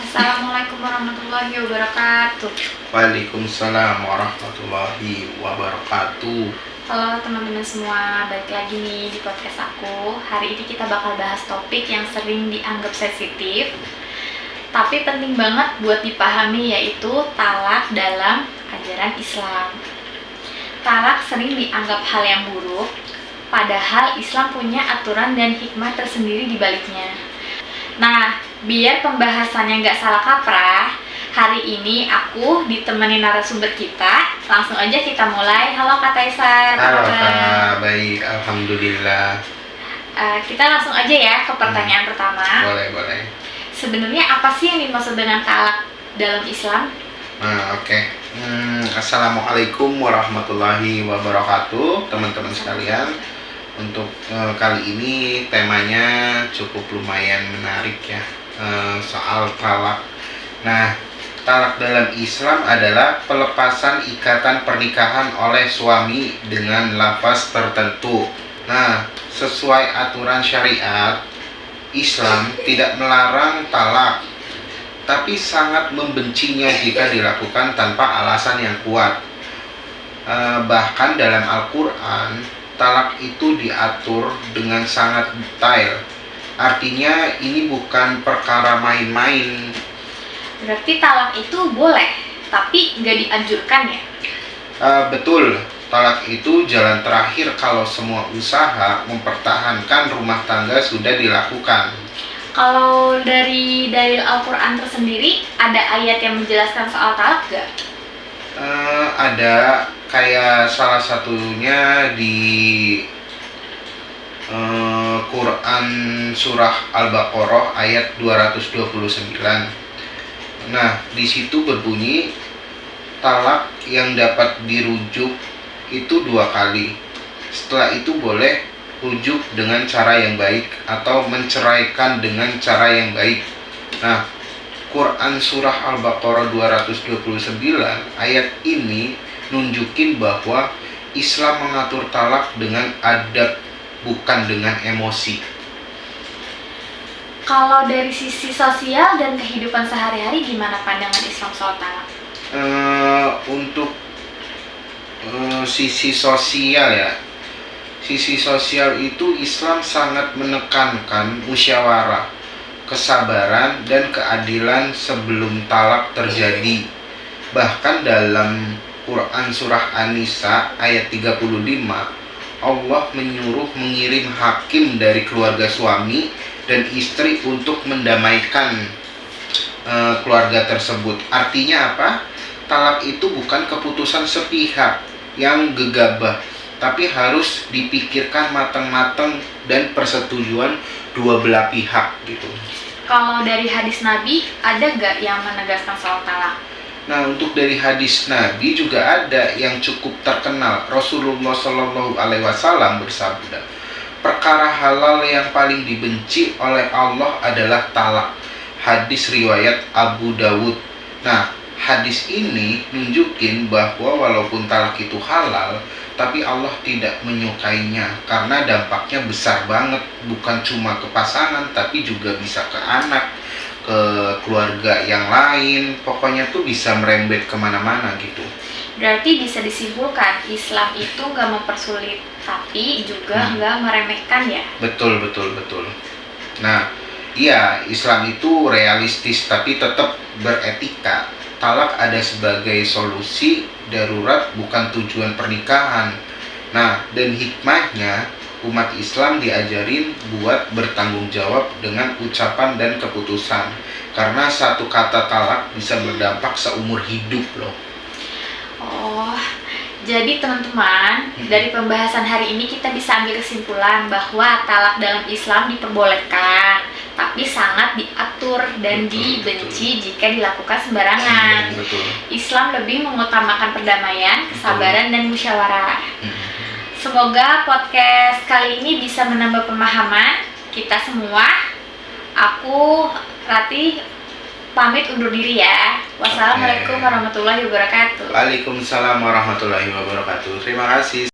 Assalamualaikum warahmatullahi wabarakatuh. Waalaikumsalam warahmatullahi wabarakatuh. Halo teman-teman semua, balik lagi nih di podcast aku. Hari ini kita bakal bahas topik yang sering dianggap sensitif, tapi penting banget buat dipahami, yaitu talak dalam ajaran Islam. Talak sering dianggap hal yang buruk, padahal Islam punya aturan dan hikmah tersendiri di baliknya. Nah, biar pembahasannya nggak salah kaprah, hari ini aku ditemani narasumber kita. Langsung aja kita mulai. Halo Kak Taisar. Halo Kak, baik, alhamdulillah. Kita langsung aja ya ke pertanyaan pertama. Boleh. Sebenarnya apa sih yang dimaksud dengan talak dalam Islam? Oke. Assalamualaikum warahmatullahi wabarakatuh, teman-teman sekalian. Untuk kali ini temanya cukup lumayan menarik ya, soal talak. Nah, talak dalam Islam adalah pelepasan ikatan pernikahan oleh suami dengan lafaz tertentu. Nah, sesuai aturan syariat, Islam tidak melarang talak, tapi sangat membencinya jika dilakukan tanpa alasan yang kuat. Bahkan dalam Al-Quran, talak itu diatur dengan sangat detail. Artinya ini bukan perkara main-main. Berarti talak itu boleh, tapi nggak dianjurkan ya? Betul, talak itu jalan terakhir kalau semua usaha mempertahankan rumah tangga sudah dilakukan. Kalau dari dalil Al-Quran tersendiri, ada ayat yang menjelaskan soal talak nggak? Ada, kayak salah satunya di Quran surah Al-Baqarah ayat 229. Nah, di situ berbunyi talak yang dapat dirujuk itu 2 kali. Setelah itu boleh rujuk dengan cara yang baik atau menceraikan dengan cara yang baik. Nah, Quran surah Al-Baqarah 229 ayat ini nunjukin bahwa Islam mengatur talak dengan adab, bukan dengan emosi. Kalau dari sisi sosial dan kehidupan sehari-hari, gimana pandangan Islam soal talak? Untuk sisi sosial ya, sisi sosial itu Islam sangat menekankan musyawarah, kesabaran, dan keadilan sebelum talak terjadi. Bahkan dalam Quran surah An-Nisa ayat 35, Allah menyuruh mengirim hakim dari keluarga suami dan istri untuk mendamaikan keluarga tersebut. Artinya apa? Talak itu bukan keputusan sepihak yang gegabah, tapi harus dipikirkan matang-matang dan persetujuan dua belah pihak gitu. Kalau dari hadis Nabi, ada nggak yang menegaskan soal talak? Nah, untuk dari hadis Nabi juga ada yang cukup terkenal. Rasulullah Shallallahu Alaihi Wasallam bersabda, perkara halal yang paling dibenci oleh Allah adalah talak. Hadis riwayat Abu Dawud. Nah, hadis ini nunjukin bahwa walaupun talak itu halal, tapi Allah tidak menyukainya karena dampaknya besar banget, bukan cuma ke pasangan tapi juga bisa ke anak, ke keluarga yang lain, pokoknya tuh bisa merembet kemana-mana gitu. Berarti bisa disimpulkan Islam itu nggak mempersulit, tapi juga nggak meremehkan ya? Betul. Nah, iya, Islam itu realistis tapi tetap beretika. Talak ada sebagai solusi darurat, bukan tujuan pernikahan. Nah, dan hikmahnya umat Islam diajarin buat bertanggung jawab dengan ucapan dan keputusan. Karena satu kata talak bisa berdampak seumur hidup loh. Oh, jadi teman-teman, dari pembahasan hari ini kita bisa ambil kesimpulan bahwa talak dalam Islam diperbolehkan, tapi sangat diatur dan dibenci jika dilakukan sembarangan. Islam lebih mengutamakan perdamaian, kesabaran, dan musyawarah. Semoga podcast kali ini bisa menambah pemahaman kita semua. Aku Ratih pamit undur diri ya. Wassalamualaikum warahmatullahi wabarakatuh. Waalaikumsalam warahmatullahi wabarakatuh. Terima kasih.